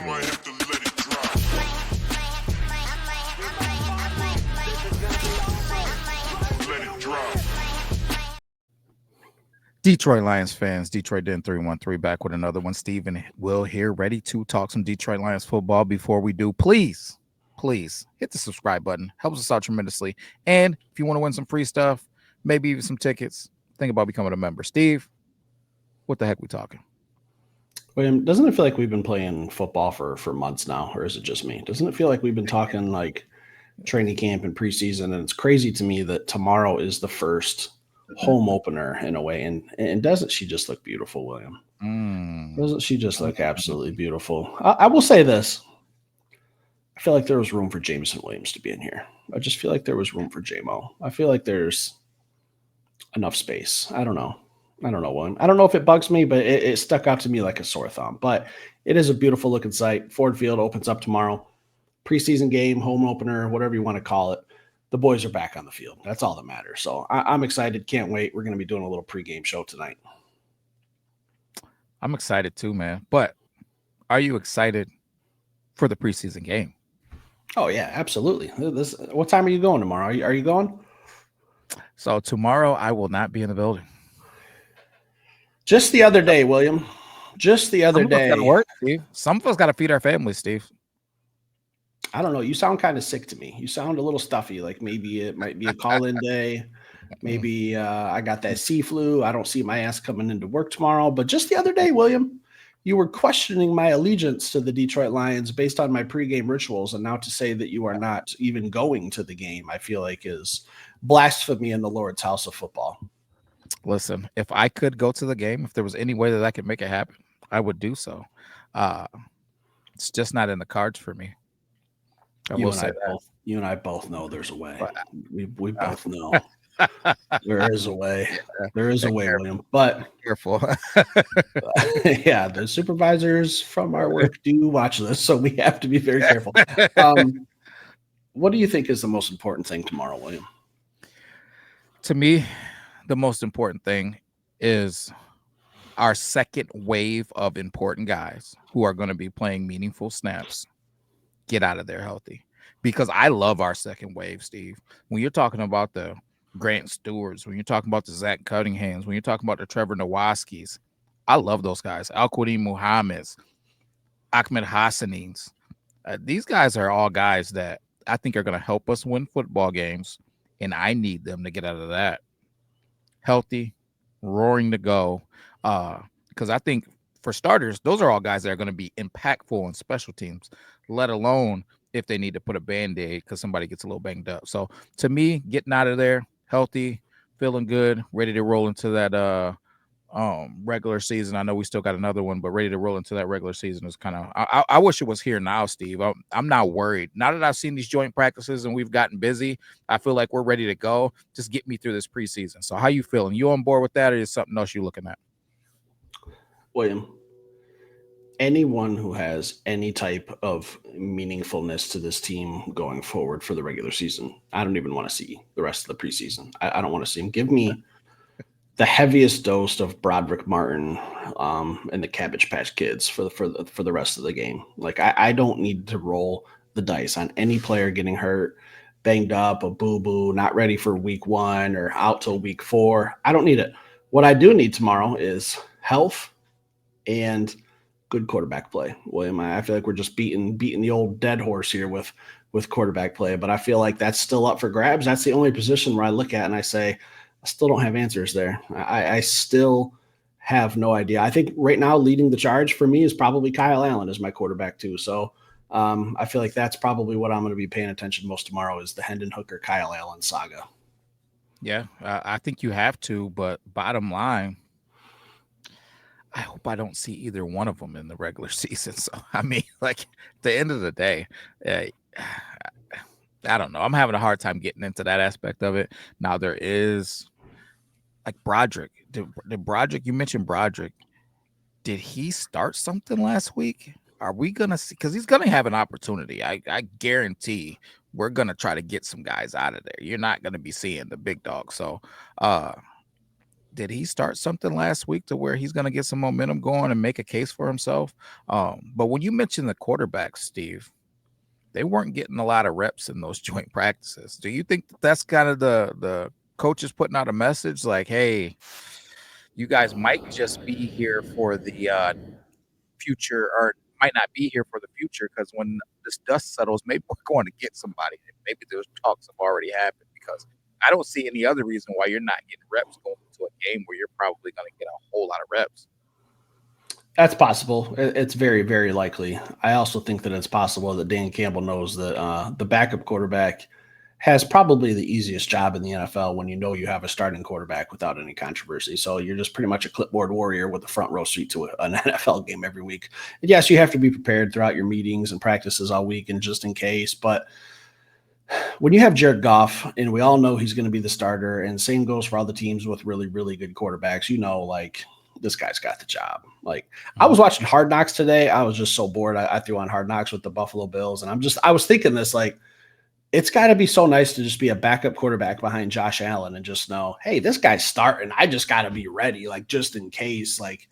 might have to let it drop. Let it drop. Detroit Lions fans, Detroit Den 313 back with another one. Steve and Will here, ready to talk some Detroit Lions football. Before we do, please hit the subscribe button. Helps us out tremendously. And if you want to win some free stuff, maybe even some tickets, think about becoming a member. Steve, what the heck we talking? William, doesn't it feel like we've been playing football for months now, or is it just me? Doesn't it feel like we've been talking like training camp and preseason? And it's crazy to me that tomorrow is the first home opener in a way. And doesn't she just look beautiful, William? Doesn't she just look absolutely beautiful? I will say this. I feel like there was room for Jameson Williams to be in here. I just feel like there was room for J-Mo. I feel like there's enough space. I don't know, William. I don't know if it bugs me, but it stuck out to me like a sore thumb. But it is a beautiful looking site. Ford Field opens up tomorrow. Preseason game, home opener, whatever you want to call it. The boys are back on the field. That's all that matters. So I'm excited. Can't wait. We're going to be doing a little pregame show tonight. I'm excited too, man. But are you excited for the preseason game? Oh, yeah, absolutely. What time are you going tomorrow? Are you going? So tomorrow I will not be in the building. Just the other day, William. Just the other day. Work, Steve. Some of us got to feed our families, Steve. I don't know. You sound kind of sick to me. You sound a little stuffy. Like maybe it might be a call-in day. Maybe I got that sea flu. I don't see my ass coming into work tomorrow. But just the other day, William, you were questioning my allegiance to the Detroit Lions based on my pregame rituals. And now to say that you are not even going to the game, I feel like is blasphemy in the Lord's house of football. Listen, if I could go to the game, if there was any way that I could make it happen, I would do so. It's just not in the cards for me. You and I both know there's a way. We both know there is a way. There is a way, William. But careful. Yeah, the supervisors from our work do watch this, so we have to be very careful. What do you think is the most important thing tomorrow, William? To me, the most important thing is our second wave of important guys who are going to be playing meaningful snaps get out of there healthy, because I love our second wave, Steve. When you're talking about the Grant Stewarts, when you're talking about the Zach Cunninghams, when you're talking about the Trevor Nowaskis, I love those guys. Al-Quadin Muhammad's, Ahmed Hassanins. These guys are all guys that I think are going to help us win football games, and I need them to get out of that healthy, roaring to go. Because I think, for starters, those are all guys that are going to be impactful on special teams, let alone if they need to put a Band-Aid because somebody gets a little banged up. So to me, getting out of there healthy, feeling good, ready to roll into that regular season. I know we still got another one, but ready to roll into that regular season is kind of, I wish it was here now, Steve. I'm not worried. Now that I've seen these joint practices and we've gotten busy, I feel like we're ready to go. Just get me through this preseason. So how you feeling? You on board with that, or is something else you looking at? William, anyone who has any type of meaningfulness to this team going forward for the regular season, I don't even want to see the rest of the preseason. I don't want to see him. Give me the heaviest dose of Broderick Martin and the Cabbage Patch Kids for the rest of the game. Like I don't need to roll the dice on any player getting hurt, banged up, a boo-boo, not ready for week 1 or out till week 4. I don't need it. What I do need tomorrow is health and good quarterback play, William. I feel like we're just beating the old dead horse here with quarterback play, but I feel like that's still up for grabs. That's the only position where I look at and I say, I still don't have answers there. I still have no idea. I think right now leading the charge for me is probably Kyle Allen as my quarterback too. So I feel like that's probably what I'm going to be paying attention most tomorrow is the Hendon Hooker, Kyle Allen saga. Yeah, I think you have to, but bottom line, I hope I don't see either one of them in the regular season. So, I mean, like, at the end of the day, I don't know. I'm having a hard time getting into that aspect of it. Now, there is, like, Broderick. Did Broderick, you mentioned Broderick. Did he start something last week? Are we going to see? Because he's going to have an opportunity. I guarantee we're going to try to get some guys out of there. You're not going to be seeing the big dog. So, did he start something last week to where he's going to get some momentum going and make a case for himself? But when you mentioned the quarterbacks, Steve, they weren't getting a lot of reps in those joint practices. Do you think that that's kind of the coaches putting out a message like, hey, you guys might just be here for the future, or might not be here for the future, because when this dust settles, maybe we're going to get somebody. Maybe those talks have already happened, because I don't see any other reason why you're not getting reps going into a game where you're probably going to get a whole lot of reps. That's possible. It's very, very likely. I also think that it's possible that Dan Campbell knows that the backup quarterback has probably the easiest job in the NFL when you know you have a starting quarterback without any controversy. So you're just pretty much a clipboard warrior with a front row seat to an NFL game every week. And yes, you have to be prepared throughout your meetings and practices all week and just in case. But when you have Jared Goff, and we all know he's going to be the starter, and same goes for all the teams with really, really good quarterbacks, like this guy's got the job. Like, I was watching Hard Knocks today. I was just so bored. I threw on Hard Knocks with the Buffalo Bills, and I was thinking this, like, it's got to be so nice to just be a backup quarterback behind Josh Allen and just know, hey, this guy's starting. I just got to be ready, like, just in case. Like,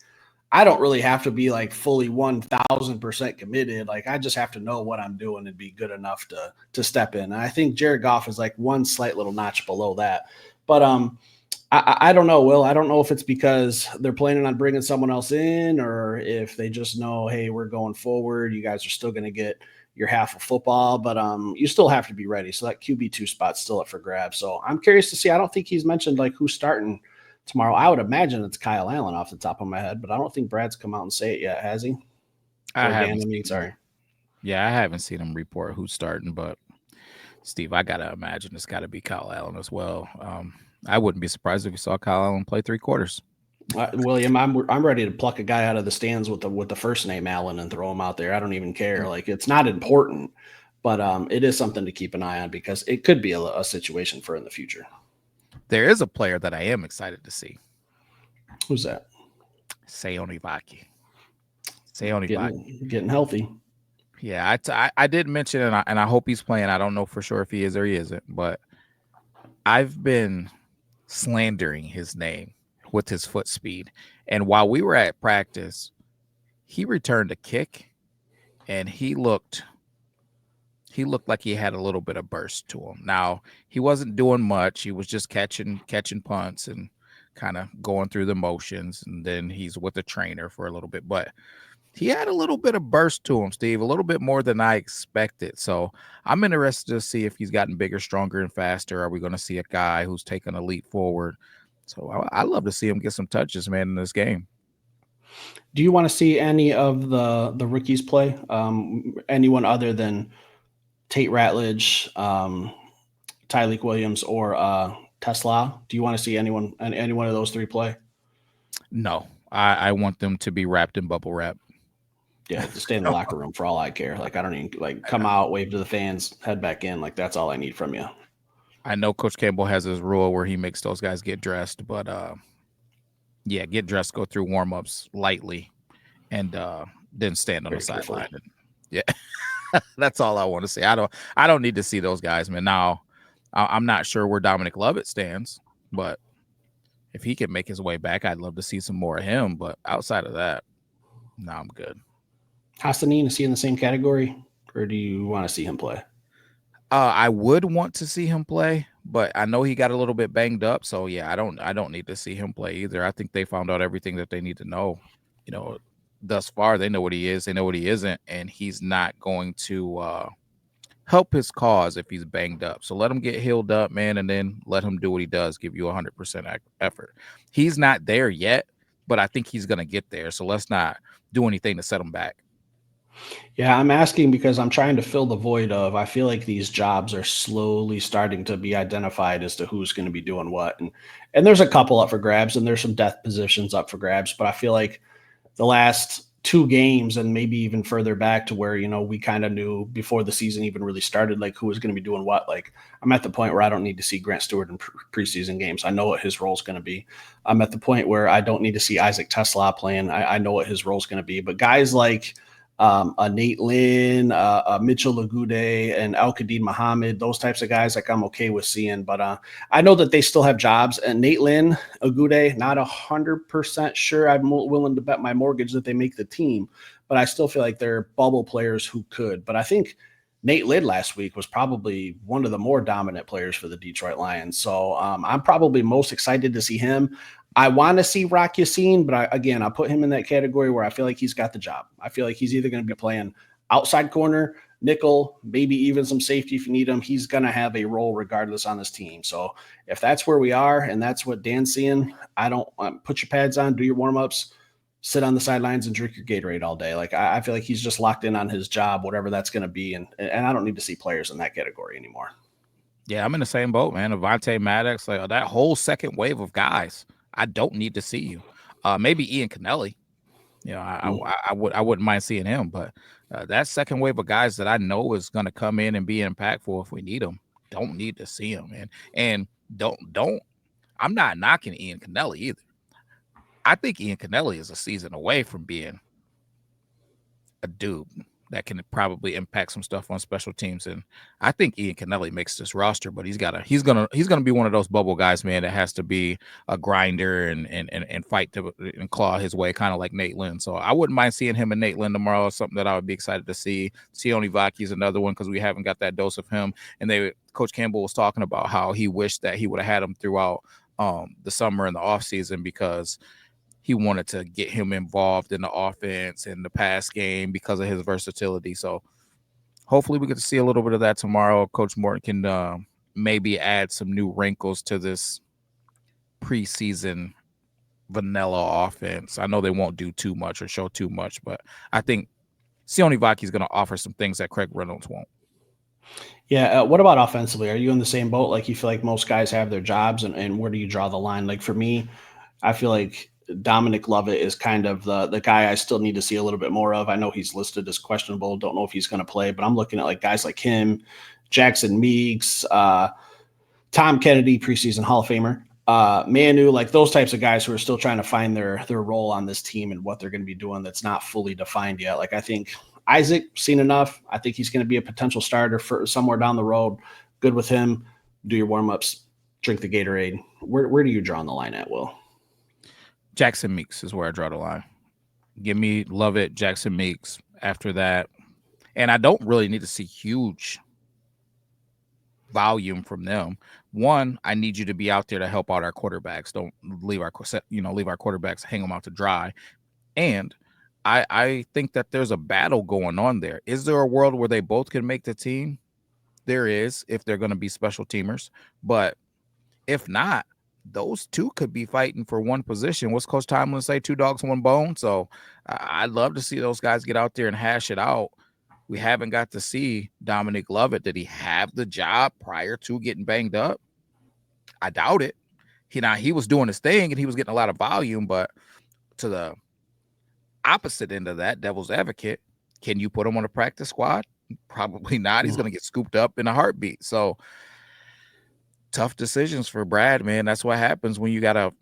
I don't really have to be like fully 1,000% committed. Like, I just have to know what I'm doing and be good enough to step in. And I think Jared Goff is like one slight little notch below that. But I don't know, Will. I don't know if it's because they're planning on bringing someone else in, or if they just know, hey, we're going forward. You guys are still going to get your half of football, but you still have to be ready. So that QB2 spot's still up for grabs. So I'm curious to see. I don't think he's mentioned like who's starting tomorrow. I would imagine it's Kyle Allen off the top of my head, but I don't think Brad's come out and say it yet, has he? I haven't seen him report who's starting, but Steve, I gotta imagine it's got to be Kyle Allen as well. I wouldn't be surprised if you saw Kyle Allen play 3 quarters. William, I'm ready to pluck a guy out of the stands with the first name Allen and throw him out there. I don't even care. Like, it's not important, but it is something to keep an eye on because it could be a situation for in the future. There is a player that I am excited to see. Who's that? Sione Vaki. Getting healthy. Yeah, I did mention it, and I hope he's playing. I don't know for sure if he is or he isn't, but I've been slandering his name with his foot speed. And while we were at practice, he returned a kick, and he looked like he had a little bit of burst to him. Now, he wasn't doing much. He was just catching punts and kind of going through the motions, and then he's with the trainer for a little bit. But he had a little bit of burst to him, Steve, a little bit more than I expected. So I'm interested to see if he's gotten bigger, stronger, and faster. Are we going to see a guy who's taken a leap forward? So I love to see him get some touches, man, in this game. Do you want to see any of the rookies play? Anyone other than Tate Ratledge, Tyleek Williams, or Tesla? Do you want to see any one of those 3 play? No, I want them to be wrapped in bubble wrap. Yeah, to stay in the locker room for all I care. Like, I don't even come out, wave to the fans, head back in. Like, that's all I need from you. I know Coach Campbell has his rule where he makes those guys get dressed, but get dressed, go through warm-ups lightly, and then stand on the sideline. Yeah, that's all I want to see. I don't need to see those guys, man. Now, I'm not sure where Dominic Lovett stands, but if he can make his way back, I'd love to see some more of him. But outside of that, no, I'm good. Hassanin, is he in the same category, or do you want to see him play? I would want to see him play, but I know he got a little bit banged up. So yeah, I don't need to see him play either. I think they found out everything that they need to know. Thus far, they know what he is, they know what he isn't, and he's not going to help his cause if he's banged up. So let him get healed up, man, and then let him do what he does, give you 100% effort. He's not there yet, but I think he's going to get there. So let's not do anything to set him back. Yeah, I'm asking because I'm trying to fill the void of, I feel like these jobs are slowly starting to be identified as to who's going to be doing what. And there's a couple up for grabs, and there's some depth positions up for grabs, but I feel like the last 2 games and maybe even further back to where, we kind of knew before the season even really started, like who was going to be doing what. Like, I'm at the point where I don't need to see Grant Stewart in preseason games. I know what his role is going to be. I'm at the point where I don't need to see Isaac Tesla playing. I know what his role is going to be. But guys like a Nate Lynn, a Mitchell Lagude, and Al Qadim Muhammad, those types of guys, like I'm okay with seeing. But I know that they still have jobs. And Nate Lynn, Agude, not 100% sure. I'm willing to bet my mortgage that they make the team, but I still feel like they're bubble players who could. But I think Nate Lynn last week was probably one of the more dominant players for the Detroit Lions. So I'm probably most excited to see him. I want to see Rock Yassin, but I'll put him in that category where I feel like he's got the job. I feel like he's either going to be playing outside corner, nickel, maybe even some safety if you need him. He's going to have a role regardless on this team. So if that's where we are and that's what Dan's seeing, I don't put your pads on, do your warm-ups, sit on the sidelines and drink your Gatorade all day. Like I feel like he's just locked in on his job, whatever that's going to be. And I don't need to see players in that category anymore. Yeah, I'm in the same boat, man. Avonte Maddox, like that whole second wave of guys. I don't need to see you. Maybe Ian Kennelly. You know, I wouldn't mind seeing him, but that second wave of guys that I know is going to come in and be impactful if we need them. Don't need to see them, man. And don't. I'm not knocking Ian Kennelly either. I think Ian Kennelly is a season away from being a dude that can probably impact some stuff on special teams. And I think Ian Kennelly makes this roster, but he's gonna be one of those bubble guys, man, that has to be a grinder and fight to and claw his way, kind of like Nate Lynn. So I wouldn't mind seeing him and Nate Lynn tomorrow. Something that I would be excited to see. Sione Vaki is another one because we haven't got that dose of him. And Coach Campbell was talking about how he wished that he would have had him throughout the summer and the offseason because he wanted to get him involved in the offense and the pass game because of his versatility. So hopefully we get to see a little bit of that tomorrow. Coach Morton can maybe add some new wrinkles to this preseason vanilla offense. I know they won't do too much or show too much, but I think Sione Vaki is going to offer some things that Craig Reynolds won't. Yeah. What about offensively? Are you in the same boat? Like you feel like most guys have their jobs and where do you draw the line? Like for me, I feel like Dominic Lovett is kind of the guy I still need to see a little bit more of. I know he's listed as questionable. Don't know if he's going to play, but I'm looking at like guys like him, Jackson Meeks, Tom Kennedy, preseason Hall of Famer, Manu, like those types of guys who are still trying to find their role on this team and what they're going to be doing that's not fully defined yet. Like I think Isaac seen enough. I think he's going to be a potential starter for somewhere down the road. Good with him. Do your warm-ups, drink the Gatorade. Where do you draw on the line at, Will? Jackson Meeks is where I draw the line. Give me Lovett, Jackson Meeks after that. And I don't really need to see huge volume from them. One, I need you to be out there to help out our quarterbacks. Don't leave our quarterbacks, hang them out to dry. And I think that there's a battle going on there. Is there a world where they both can make the team? There is, if they're going to be special teamers. But if not, those two could be fighting for one position. What's Coach Tomlin say? 2 dogs, 1 bone. So I'd love to see those guys get out there and hash it out. We haven't got to see Dominic Lovett. Did he have the job prior to getting banged up? I doubt it. He was doing his thing and he was getting a lot of volume, but to the opposite end of that, devil's advocate, can you put him on a practice squad? Probably not. He's going to get scooped up in a heartbeat. So tough decisions for Brad, man. That's what happens when you got a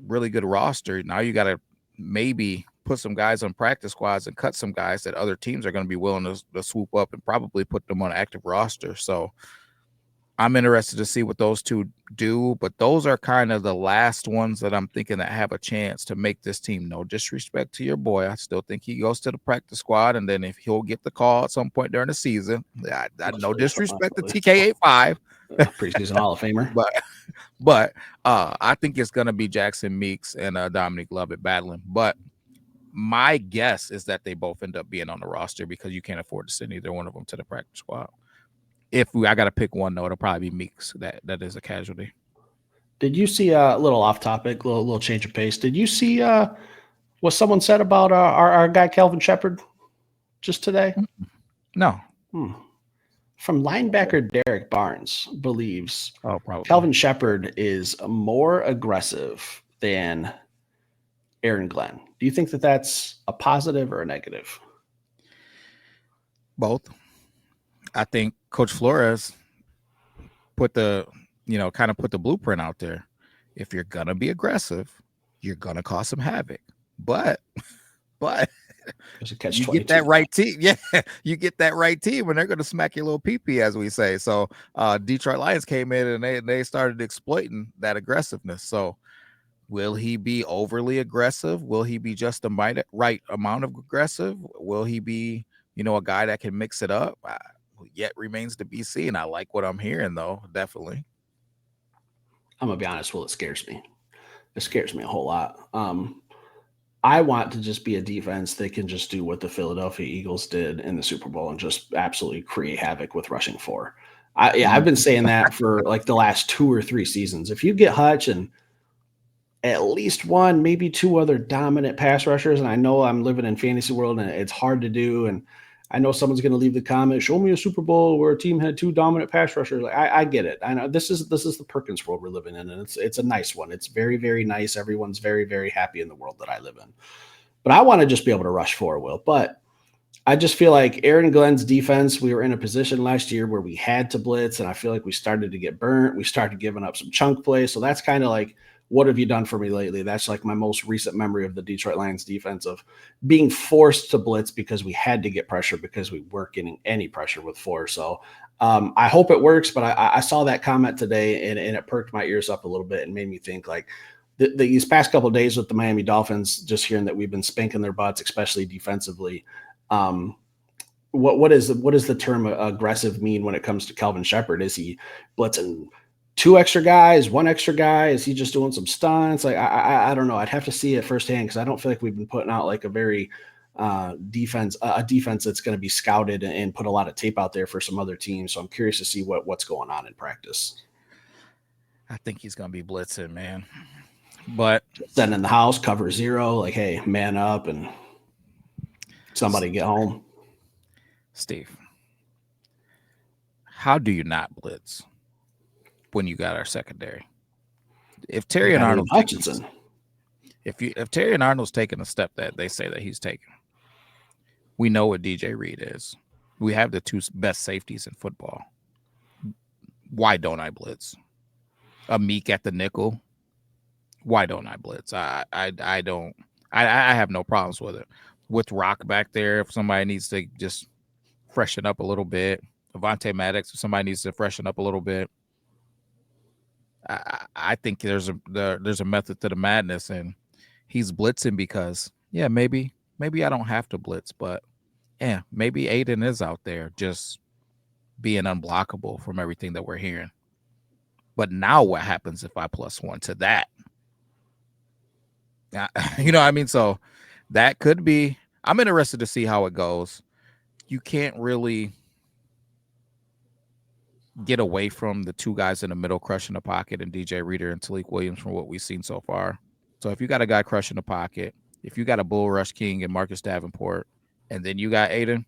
really good roster. Now you got to maybe put some guys on practice squads and cut some guys that other teams are going to be willing to swoop up and probably put them on an active roster. So I'm interested to see what those two do, but those are kind of the last ones that I'm thinking that have a chance to make this team. No disrespect to your boy. I still think he goes to the practice squad, and then if he'll get the call at some point during the season, no disrespect to TK85. Preseason Hall of Famer. But I think it's going to be Jackson Meeks and Dominic Lovett battling. But my guess is that they both end up being on the roster because you can't afford to send either one of them to the practice squad. I got to pick one, though, it'll probably be Meeks. That is a casualty. Did you see a little off topic, little change of pace? Did you see what someone said about our guy Kelvin Shepard just today? No. From linebacker Derek Barnes believes probably Kelvin Shepard is more aggressive than Aaron Glenn. Do you think that that's a positive or a negative? Both. I think Coach Flores put the blueprint out there. If you're going to be aggressive, you're going to cause some havoc. But There's a catch You 22. get that right team. Yeah, you get that right team, and they're going to smack your little pee-pee, as we say. So Detroit Lions came in and they started exploiting that aggressiveness. So will he be overly aggressive? Will he be just the right amount of aggressive? Will he be, a guy that can mix it up? Yet remains to be seen. I like what I'm hearing, though. Definitely. I'm gonna be honest. Well, it scares me. It scares me a whole lot. I want to just be a defense that can just do what the Philadelphia Eagles did in the Super Bowl and just absolutely create havoc with rushing four. I've been saying that for like the last 2 or 3 seasons. If you get Hutch and at least one, maybe 2 other dominant pass rushers, and I know I'm living in fantasy world and it's hard to do, and I know someone's going to leave the comment, show me a Super Bowl where a team had 2 dominant pass rushers. Like, I get it. I know this is the Perkins world we're living in, and it's a nice one. It's very, very nice. Everyone's very, very happy in the world that I live in. But I want to just be able to rush for Will. But I just feel like Aaron Glenn's defense, we were in a position last year where we had to blitz, and I feel like we started to get burnt. We started giving up some chunk plays. So that's kind of like, what have you done for me lately? That's like my most recent memory of the Detroit Lions defense, of being forced to blitz because we had to get pressure because we weren't getting any pressure with 4. So I hope it works, but I saw that comment today and it perked my ears up a little bit and made me think like, these past couple of days with the Miami Dolphins, just hearing that we've been spanking their butts, especially defensively. What is the term aggressive mean when it comes to Calvin Shepard? Is he blitzing 2 extra guys, 1 extra guy? Is he just doing some stunts? Like I don't know. I'd have to see it firsthand because I don't feel like we've been putting out like a very defense that's going to be scouted and put a lot of tape out there for some other teams. So I'm curious to see what's going on in practice. I think he's going to be blitzing, man. But sitting in the house, cover 0, like, hey, man up and somebody get home. Steve, how do you not blitz when you got our secondary? If Terry and Arnold Hutchinson, if Terry and Arnold's taking a step that they say that he's taking, we know what DJ Reed is. We have the 2 best safeties in football. Why don't I blitz? A Meek at the nickel. Why don't I blitz? I don't. I have no problems with it. With Rock back there, if somebody needs to just freshen up a little bit, Avonte Maddox, if somebody needs to freshen up a little bit, I think there's a method to the madness, and he's blitzing because maybe I don't have to blitz, but maybe Aiden is out there just being unblockable from everything that we're hearing. But now what happens if I +1 to that? You know what I mean? So that could be, I'm interested to see how it goes. You can't really get away from the 2 guys in the middle crushing the pocket and DJ Reader and Talik Williams from what we've seen so far. So if you got a guy crushing the pocket, if you got a Bull Rush King and Marcus Davenport, and then you got Aiden,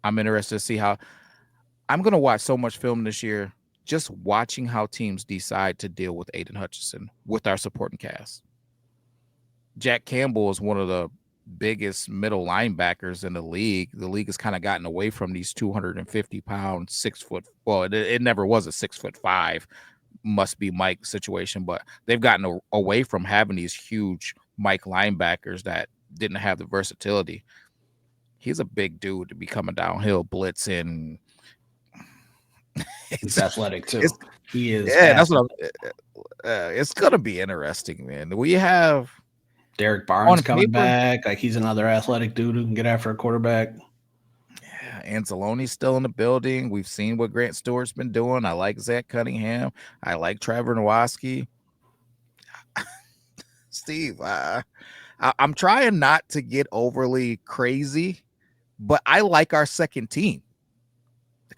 I'm interested to see how. I'm going to watch so much film this year just watching how teams decide to deal with Aiden Hutchinson with our supporting cast. Jack Campbell is one of the biggest middle linebackers in the league. The league has kind of gotten away from these 250-pound, 6 foot. Well, it never was a 6'5" must be Mike situation, but they've gotten away from having these huge Mike linebackers that didn't have the versatility. He's a big dude to be coming downhill, blitzing. He's athletic too. He is. Yeah, that's what it's gonna be interesting, man. We have Derek Barnes coming back. Like, he's another athletic dude who can get after a quarterback. Yeah, Anzalone's still in the building. We've seen what Grant Stewart's been doing. I like Zach Cunningham. I like Trevor Nowaski. Steve, I'm trying not to get overly crazy, but I like our second team.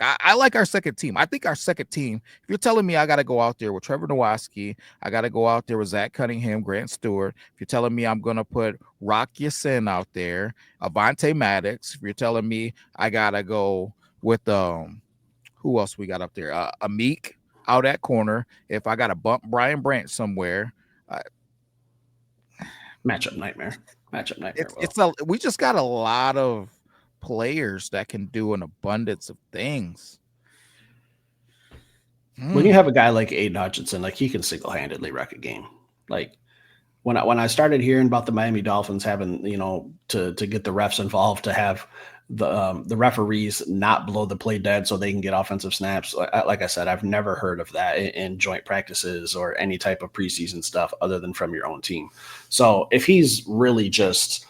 I like our second team. I think our second team, if you're telling me I got to go out there with Trevor Nowaski, I got to go out there with Zach Cunningham, Grant Stewart, if you're telling me I'm going to put Rock Yasin out there, Avonte Maddox, if you're telling me I got to go with, who else we got up there? Amik out at corner. If I got to bump Brian Branch somewhere. Matchup nightmare. We just got a lot of players that can do an abundance of things. When you have a guy like Aiden Hutchinson, like, he can single-handedly wreck a game. Like, when I started hearing about the Miami Dolphins having, to get the refs involved, to have the referees not blow the play dead so they can get offensive snaps. Like I said, I've never heard of that in joint practices or any type of preseason stuff other than from your own team. So if he's really just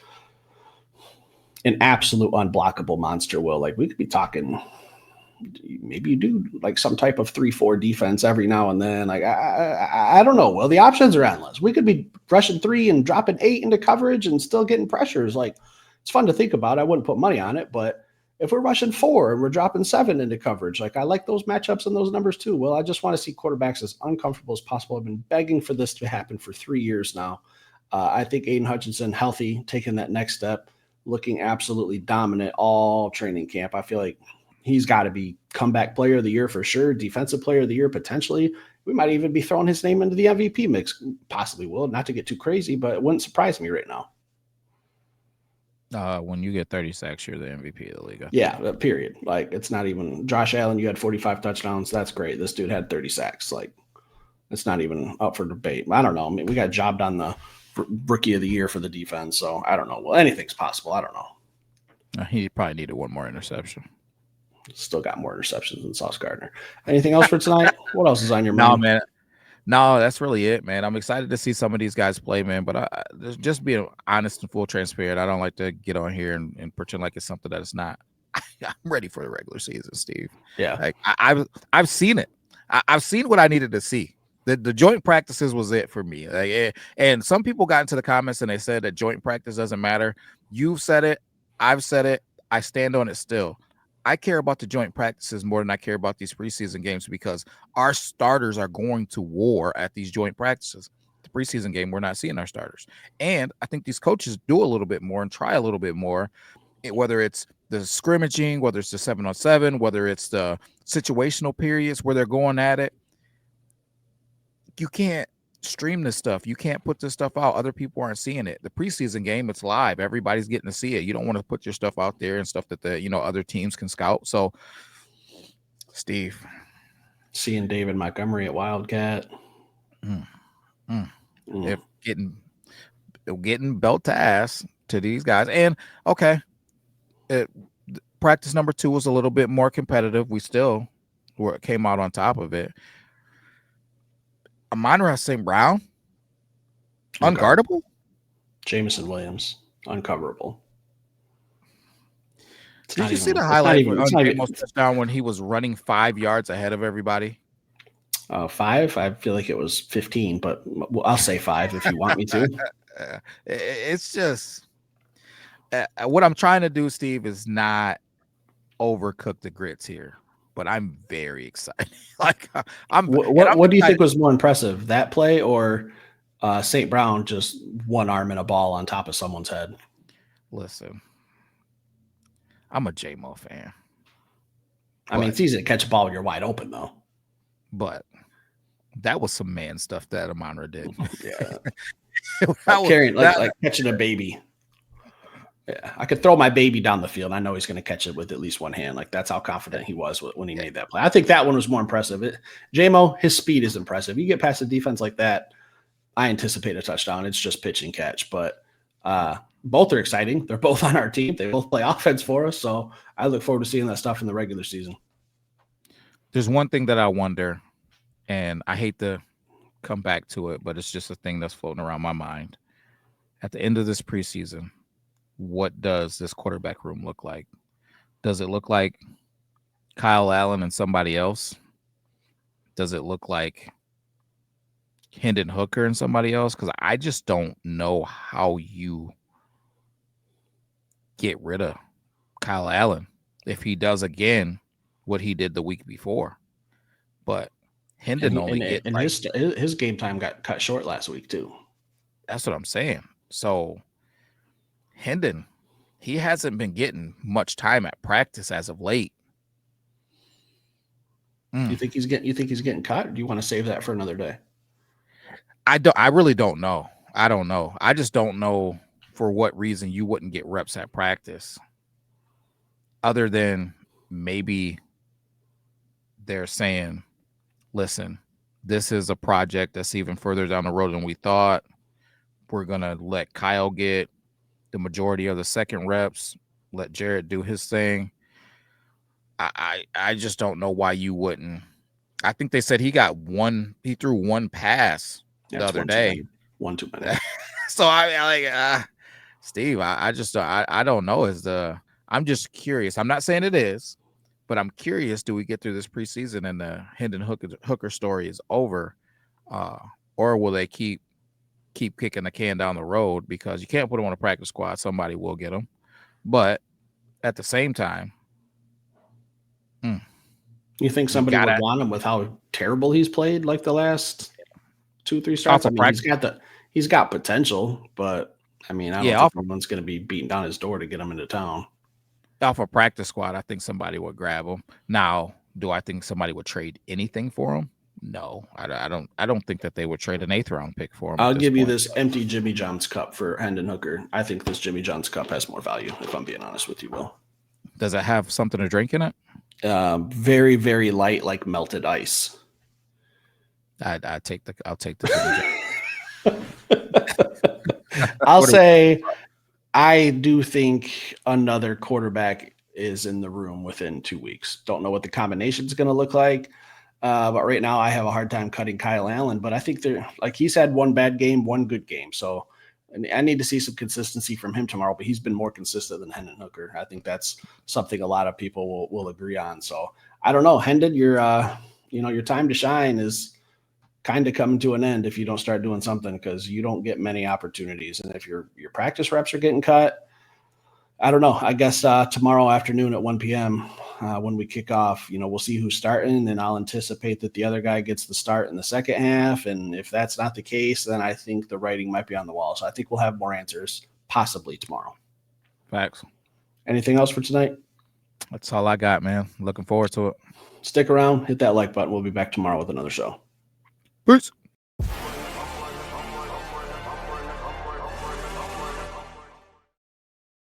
an absolute unblockable monster, Will, like we could be talking, maybe you do like some type of 3-4 defense every now and then. Like, I don't know. Well, the options are endless. We could be rushing 3 and dropping 8 into coverage and still getting pressures. Like, it's fun to think about. I wouldn't put money on it, but if we're rushing 4 and we're dropping 7 into coverage, like I like those matchups and those numbers too. Well, I just want to see quarterbacks as uncomfortable as possible. I've been begging for this to happen for 3 years now. I think Aiden Hutchinson, healthy, taking that next step, looking absolutely dominant all training camp. I feel like he's got to be comeback player of the year for sure, defensive player of the year potentially. We might even be throwing his name into the MVP mix, possibly. Will, not to get too crazy, but it wouldn't surprise me right now. When you get 30 sacks, you're the MVP of the league. Yeah, period. Like, it's not even Josh Allen. You had 45 touchdowns. That's great. This dude had 30 sacks. Like, it's not even up for debate. I don't know. I mean, we got jobbed on the rookie of the year for the defense. So I don't know. Well, anything's possible. I don't know. He probably needed one more interception. Still got more interceptions than Sauce Gardner. Anything else for tonight? What else is on your mind? No, man. No, that's really it, man. I'm excited to see some of these guys play, man. But just being honest and full transparent, I don't like to get on here and pretend like it's something that it's not. I'm ready for the regular season, Steve. Yeah, like I've seen it. I've seen what I needed to see. The joint practices was it for me. Like, and some people got into the comments and they said that joint practice doesn't matter. You've said it. I've said it. I stand on it still. I care about the joint practices more than I care about these preseason games because our starters are going to war at these joint practices. The preseason game, we're not seeing our starters. And I think these coaches do a little bit more and try a little bit more, whether it's the scrimmaging, whether it's the 7-on-7, whether it's the situational periods where they're going at it. You can't stream this stuff. You can't put this stuff out. Other people aren't seeing it. The preseason game, it's live. Everybody's getting to see it. You don't want to put your stuff out there and stuff that the other teams can scout. So, Steve, seeing David Montgomery at Wildcat, if getting belt to ass to these guys, and okay, practice number 2 was a little bit more competitive. We still came out on top of it. Amon-Ra St. Brown, unguardable. Jameson Williams, uncoverable. Did you see the highlight on Jameson touchdown when he was running 5 yards ahead of everybody? 5? I feel like it was 15, but I'll say 5 if you want me to. It's just what I'm trying to do, Steve, is not overcook the grits here. But I'm very excited. Like what do you think was more impressive, that play or St. Brown just one arm and a ball on top of someone's head? Listen, I'm a J-Mo fan. I mean, it's easy to catch a ball when you're wide open, though. But that was some man stuff that Amon-Ra did. Yeah, like catching a baby. Yeah, I could throw my baby down the field. I know he's going to catch it with at least one hand. Like, that's how confident he was when he made that play. I think that one was more impressive. J-Mo, his speed is impressive. You get past a defense like that, I anticipate a touchdown. It's just pitch and catch. But both are exciting. They're both on our team. They both play offense for us. So I look forward to seeing that stuff in the regular season. There's one thing that I wonder, and I hate to come back to it, but it's just a thing that's floating around my mind. At the end of this preseason, what does this quarterback room look like? Does it look like Kyle Allen and somebody else? Does it look like Hendon Hooker and somebody else? Because I just don't know how you get rid of Kyle Allen if he does again what he did the week before. But Hendon his game time got cut short last week too. That's what I'm saying. So Hendon, he hasn't been getting much time at practice as of late. You think he's getting cut? Or do you want to save that for another day? I really don't know. I don't know. I just don't know for what reason you wouldn't get reps at practice. Other than maybe they're saying, listen, this is a project that's even further down the road than we thought. we're gonna let Kyle get the majority of the second reps, let Jared do his thing. I just don't know why you wouldn't. I think they said he threw one pass the That's other one too day. many. One too many. So Steve, I just I don't know. I'm just curious. I'm not saying it is, but I'm curious. Do we get through this preseason and the Hendon Hooker story is over, or will they keep kicking the can down the road because you can't put him on a practice squad? Somebody will get him, but at the same time, You think somebody would want him with how terrible he's played like the last 2-3 starts? I mean, he's got potential, but I mean, I don't think anyone's going to be beating down his door to get him into town. Off a practice squad, I think somebody would grab him. Now, do I think somebody would trade anything for him? No, I don't think that they would trade an 8th round pick for him. I'll give you this empty Jimmy John's cup for Hendon Hooker. I think this Jimmy John's cup has more value, if I'm being honest with you, Will. Does it have something to drink in it? Very, very light, like melted ice. I'll take the I'll say I do think another quarterback is in the room within 2 weeks. Don't know what the combination is going to look like. But right now I have a hard time cutting Kyle Allen, but I think he's had one bad game, one good game. So I need to see some consistency from him tomorrow, but he's been more consistent than Hendon Hooker. I think that's something a lot of people will agree on. So I don't know, Hendon, your time to shine is kind of coming to an end if you don't start doing something, because you don't get many opportunities. And if your practice reps are getting cut, I don't know. I guess tomorrow afternoon at 1 p.m. When we kick off, we'll see who's starting, and I'll anticipate that the other guy gets the start in the second half. And if that's not the case, then I think the writing might be on the wall. So I think we'll have more answers possibly tomorrow. Facts. Anything else for tonight? That's all I got, man. Looking forward to it. Stick around, hit that like button. We'll be back tomorrow with another show. Peace.